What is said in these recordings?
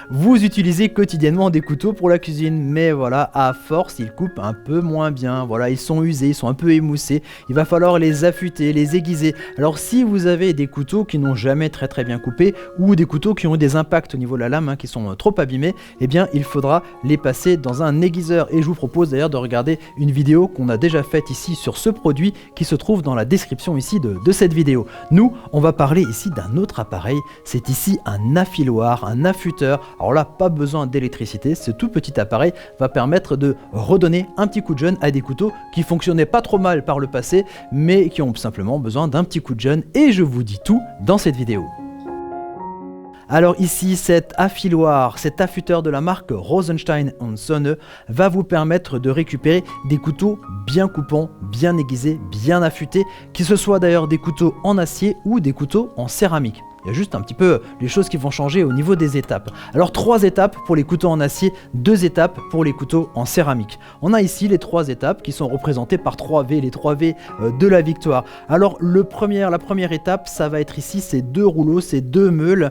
Vous utilisez quotidiennement des couteaux pour la cuisine, mais voilà, à force, ils coupent un peu moins bien. Voilà, ils sont usés, ils sont un peu émoussés. Il va falloir les affûter, les aiguiser. Alors si vous avez des couteaux qui n'ont jamais très bien coupé, ou des couteaux qui ont des impacts au niveau de la lame, qui sont trop abîmés, eh bien il faudra les passer dans un aiguiseur. Et je vous propose d'ailleurs de regarder une vidéo qu'on a déjà faite ici sur ce produit, qui se trouve dans la description ici de cette vidéo. Nous, on va parler ici d'un autre appareil. C'est ici un affiloir, un affûteur. Alors là, pas besoin d'électricité. Ce tout petit appareil va permettre de redonner un petit coup de jeune à des couteaux qui fonctionnaient pas trop mal par le passé, mais qui ont simplement besoin d'un petit coup de jeune. Et je vous dis tout dans cette vidéo. Alors ici, cet affiloir, cet affûteur de la marque Rosenstein & Söhne va vous permettre de récupérer des couteaux bien coupants, bien aiguisés, bien affûtés, que ce soit d'ailleurs des couteaux en acier ou des couteaux en céramique. Il y a juste un petit peu les choses qui vont changer au niveau des étapes. Alors 3 étapes pour les couteaux en acier, 2 étapes pour les couteaux en céramique. On a ici les 3 étapes qui sont représentées par 3 V, les 3 V de la victoire. Alors la première étape, ça va être ici ces 2 rouleaux, ces 2 meules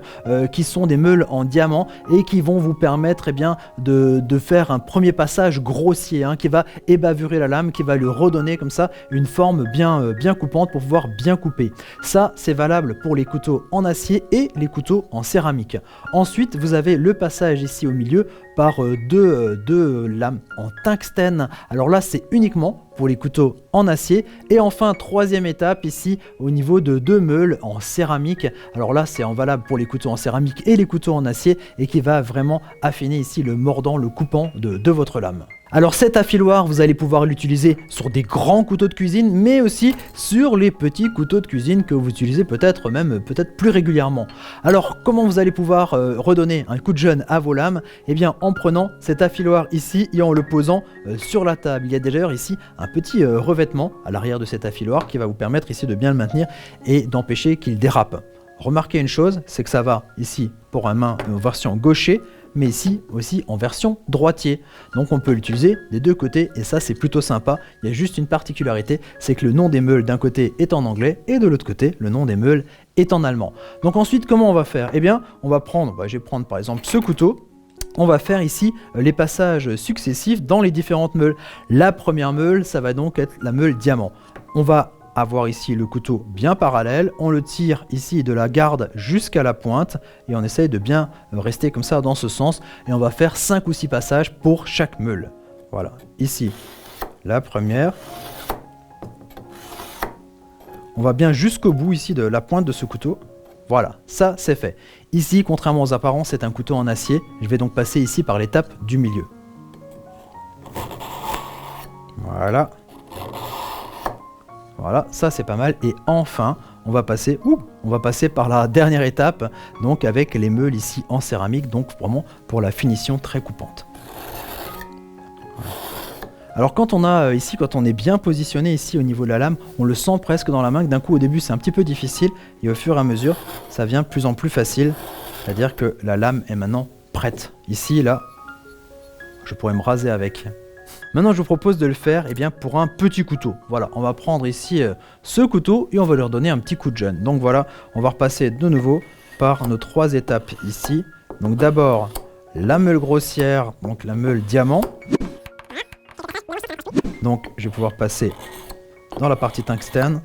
qui sont des meules en diamant et qui vont vous permettre de faire un premier passage grossier qui va ébavurer la lame, qui va lui redonner comme ça une forme bien coupante pour pouvoir bien couper. Ça, c'est valable pour les couteaux en acier et les couteaux en céramique. Ensuite, vous avez le passage ici au milieu par deux lames en tungstène. Alors là, c'est uniquement pour les couteaux en acier. Et enfin, 3e étape ici au niveau de 2 meules en céramique. Alors là, c'est valable pour les couteaux en céramique et les couteaux en acier et qui va vraiment affiner ici le mordant, le coupant de votre lame. Alors cet affiloir, vous allez pouvoir l'utiliser sur des grands couteaux de cuisine, mais aussi sur les petits couteaux de cuisine que vous utilisez peut-être plus régulièrement. Alors comment vous allez pouvoir redonner un coup de jeune à vos lames? Eh bien en prenant cet affiloir ici et en le posant sur la table. Il y a d'ailleurs ici un petit revêtement à l'arrière de cet affiloir qui va vous permettre ici de bien le maintenir et d'empêcher qu'il dérape. Remarquez une chose, c'est que ça va ici pour un main en version gaucher, mais ici aussi en version droitier. Donc on peut l'utiliser des deux côtés et ça c'est plutôt sympa. Il y a juste une particularité, c'est que le nom des meules d'un côté est en anglais et de l'autre côté le nom des meules est en allemand. Donc ensuite comment on va faire? Eh bien on va prendre, je vais prendre par exemple ce couteau. On va faire ici les passages successifs dans les différentes meules. La première meule, ça va donc être la meule diamant. On va avoir ici le couteau bien parallèle, on le tire ici de la garde jusqu'à la pointe et on essaye de bien rester comme ça dans ce sens et on va faire 5 ou 6 passages pour chaque meule. Voilà, ici la première. On va bien jusqu'au bout ici de la pointe de ce couteau. Voilà, ça c'est fait. Ici, contrairement aux apparences, c'est un couteau en acier. Je vais donc passer ici par l'étape du milieu. Voilà, ça c'est pas mal. Et enfin, on va passer par la dernière étape, donc avec les meules ici en céramique, donc vraiment pour la finition très coupante. Alors quand on est bien positionné ici au niveau de la lame, on le sent presque dans la main, que d'un coup au début c'est un petit peu difficile, et au fur et à mesure, ça devient de plus en plus facile, c'est-à-dire que la lame est maintenant prête. Ici, là, je pourrais me raser avec. Maintenant je vous propose de le faire pour un petit couteau. Voilà, on va prendre ici ce couteau et on va leur donner un petit coup de jeune. Donc voilà, on va repasser de nouveau par nos 3 étapes ici. Donc d'abord la meule grossière, donc la meule diamant. Donc je vais pouvoir passer dans la partie tungstène.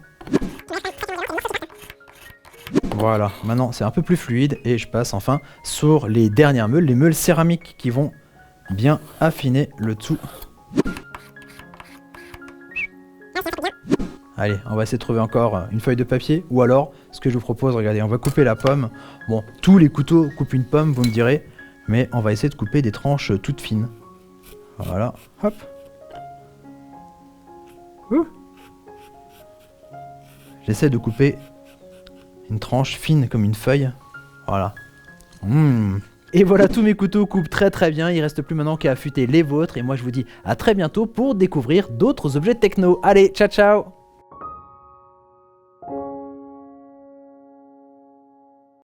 Voilà, maintenant c'est un peu plus fluide et je passe enfin sur les dernières meules, les meules céramiques qui vont bien affiner le tout. Allez, on va essayer de trouver encore une feuille de papier ou alors, ce que je vous propose, regardez, on va couper la pomme. Bon, tous les couteaux coupent une pomme, vous me direz, mais on va essayer de couper des tranches toutes fines. Voilà, hop. J'essaie de couper une tranche fine comme une feuille. Voilà. Et voilà, tous mes couteaux coupent très bien. Il reste plus maintenant qu'à affûter les vôtres. Et moi je vous dis à très bientôt pour découvrir d'autres objets techno. Allez, ciao ciao!